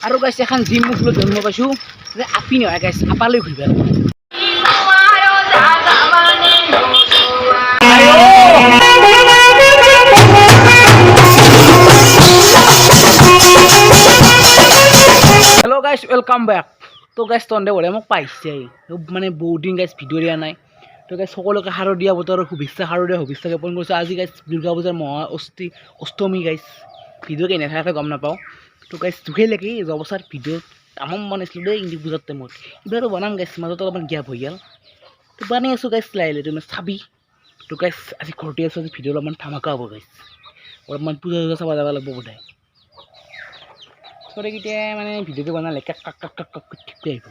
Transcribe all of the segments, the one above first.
আৰু গাইছ এখন জিম মুখলৈ জন্ম পাইছোঁ যে আপি নহয় গাইছ আপালৈ ঘূৰিবা হেল্ল' গাইছ ৱেলকাম বেক তো গাইছ তহঁতে বঢ়িয়া মোক পাইছে মানে বহুত দিন গাইছ ভিডিঅ' দিয়া নাই তো গাইছ সকলোকে শাৰদীয়া বতৰৰ শুভেচ্ছা জ্ঞাপন কৰিছোঁ আজি গাইছ দুৰ্গা পূজাৰ অষ্টমী গাইছ ভিডিঅ' কেনেকৈ গম নাপাওঁ তো গাইছ দুখেই লাগে যোৱা বছৰ ভিডিঅ'ত তামাম বনাইছিলোঁ দেই ইংলিছ পূজাৰ টাইমত এইবাৰো বনাম গাইছ মাজত অলপমান গেপ হৈ গ'ল তো বনাই আছোঁ গাইছ লাহে তুমি চাবি তো গাইছ আজি ঘৰতে আছোঁ আজি ভিডিঅ' অলপমান ধামাকা হ'ব গাইছ অলপমান পূজা চাব যাব লাগিব বোধহয় গতিকে মানে ভিডিঅ'টো বনালে কাক কাক কাক কাক কাক ঠিকে আহিব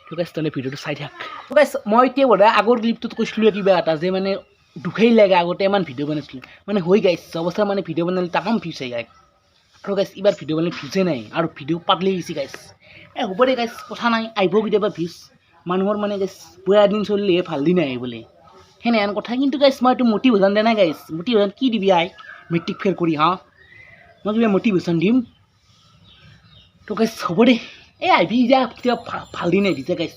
তো গাইছ তহঁতে ভিডিঅ'টো চাই থাক তো গাইছ মই এতিয়া বোধহয় আগৰ ক্লিপটোত কৈছিলোঁ কিবা এটা যে মানে দুখেই লাগে আগতে ইমান ভিডিঅ' বনাইছিলোঁ মানে হৈ গাইছ অৱস্থা মানে ভিডিঅ' বনালে তামাম ভিউজ আহি যায় আৰু গাইছ এইবাৰ ভিডিঅ' বনালে ভিউজে নাই আৰু ভিডিঅ' পাতলি গৈছে গাইছ হ'ব দে গাইছ কথা নাই আহিব কেতিয়াবা ভিউজ মানুহৰ মানে গাইছ বেয়া দিন চলিলেহে ভাল দিন আহে বোলে সেনেহেন কথা কিন্তু গাইছ মই এইটো মটিভেশ্যন দিয়া নাই গাইছ মটিভেশ্যন কি দিবি আই মেট্ৰিক ফেইল কৰি হা মই কিবা মটিভেশ্যন দিম তো গাইছ হ'ব দে এই আহিবি যা কেতিয়াবা ভাল দিন আহিবি যে গাইছ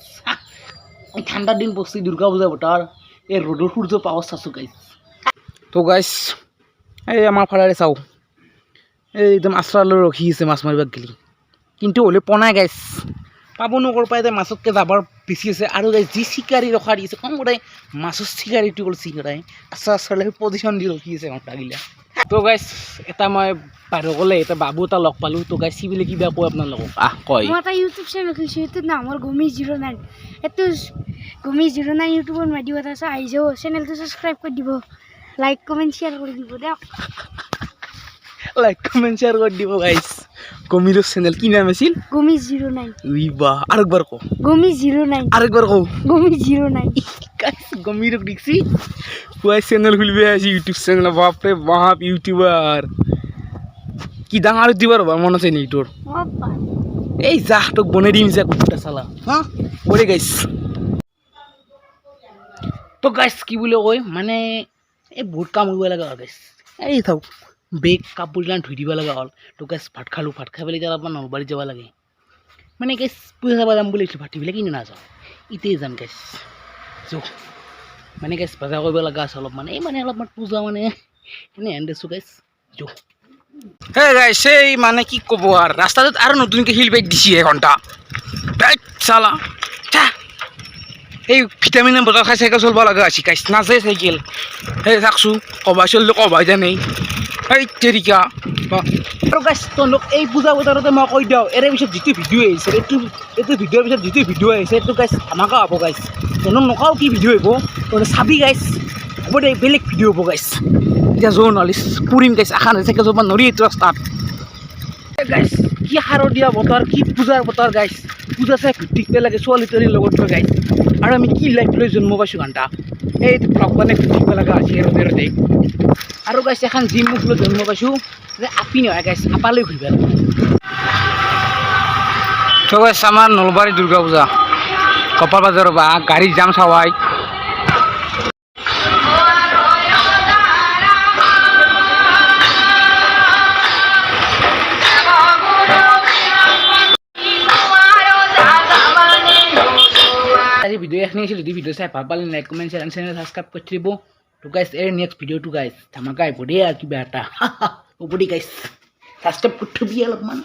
এই ঠাণ্ডাৰ দিন পৰছি দুৰ্গা পূজা বতৰ এই ৰ'দৰ সূৰ্য পাৱাৰ চাইছোঁ গাইছ তো গাইছ এই আমাৰ ফালে চাওঁ এই একদম আশ্ৰালৈ ৰখি আছে মাছ মাৰিব গেলি কিন্তু হ'লে পনাই গাইছ পাব নকৰ পাই মাছতকৈ যাবৰ বেছি আছে আৰু গাইছ যি চিকাৰী ৰখা দি আছে কম সদায় মাছৰ চিকাৰীটো হ'ল চিকাৰাই আশ্ৰালৈ পজিশ্যন দি ৰখি আছে ঘণ্টাগিলা তো গাইছ এটা মই বাহিৰ গ'লে এটা বাবু এটা লগ পালোঁ তো গাইছ সি বুলি কিবা কয় আপোনালোকক কয় মই এটা ইউটিউব চেনেল খুলিছোঁ এইটোৰ নাম হ'ল Gumi09 এইটো Gumi09 ইউটিউবৰ মাধ্যমত এটা আছে আহি যাব চেনেলটো ছাবস্ক্ৰাইব কৰি দিব লাইক কমেণ্ট শ্বেয়াৰ কৰি দিব দিয়ক লাইক কমেণ্ট শ্বেয়াৰ কৰি দিব গাইছ গমিৰ চেনেল কি নাম আছিল Gumi09 উই বাহ আরেকবার কও Gumi09 আরেকবার কও Gumi09 গাইস গমির দেখছি ওই চ্যানেল খুলবে আছে ইউটিউব চ্যানেল বাপরে বাপ ইউটিউবার কি ডাঙর দিবার মনে আছে নি তোর এই যা তো বনে দিম যে কুকুরটা শালা হ্যাঁ ওরে গাইস তো গাইস কি বলে কই মানে এই বহুত কাম কৰিব লাগা গাইস এই থাও বেগ কাপোৰগিলান ধুই দিব লগা হ'ল তো গাইছ ভাত খালোঁ ভাত খাই পেলাই এতিয়া অলপমান নলবাৰীত যাব লাগে মানে গাইছ পূজা চাব যাম বুলি ভাত দিবলৈ কিন্তু নাযাওঁ ইতেই যাম গাইছ যৌ মানে গাইছ বজাৰ কৰিব লগা আছে অলপমান এই মানে অলপমান পূজা মানে এনেই হেন দিছোঁ গাইছ যৌ হে গাইছ এই মানে কি ক'ব আৰু ৰাস্তাটোত আৰু নতুনকৈ শিল বেগ দিছে এঘণ্টা চালা এই ভিটামিনৰ বটল খাই চাইকেল চলিব লগা আছে গাইছ নাযায় চাইকেল সেই থাকছোঁ কবাই চলিলে কবাই জানেই এই তেৰিকা আৰু গাইছ তহঁতক এই পূজা বতৰতে মই কৈ দিওঁ এৰে পিছত যিটো ভিডিঅ' আহিছে এইটো ভিডিঅ'ৰ পিছত যিটো ভিডিঅ' আহিছে এইটো গাইছ ধামাকা হ'ব গাইছ তহঁতক নকওঁ কি ভিডিঅ' আহিব তহঁতে চাবি গাইছ হ'ব দে বেলেগ ভিডিঅ' হ'ব গাইছ এতিয়া যোৱা নহ'লে ফুৰিম গাইছ আশা নাই চাইকেল চলিব নৰি এইটো ৰাস্তাত গাইছ কি শাৰদীয়া বতৰ কি পূজাৰ বতৰ গাইছ পূজা চাই ভিত্তিকতে লাগে ছোৱালী তোৱালীৰ লগত থৈ গাইছ আৰু আমি কি লাইফ লৈ জন্ম পাইছোঁ ঘণ্টা এই ব্লগ মানে ভিত্তিক লগা আছে ৰ'দে আৰু গাইছ এখন জিম মুখলৈ জন্ম পাইছোঁ যে আপি নহয় গাইছ আপালৈ ঘূৰিবা তো গাইছ আমাৰ নলবাৰী দুৰ্গা পূজা কপাল বাজাৰৰ বা গাড়ী যাম চাৱাই আজি ভিডিঅ' এখিনি আছিল যদি ভিডিঅ' চাই ভাল পালে like comment share channel subscribe কৰি দিব তো গাইছ এই নেক্সট ভিডিঅ'টো গাইছ ধামাকা আহিব দেই আৰু কিবা এটা হ'ব দেই গাইছ ছাবস্ক্ৰাইব কৰি থবি অলপমান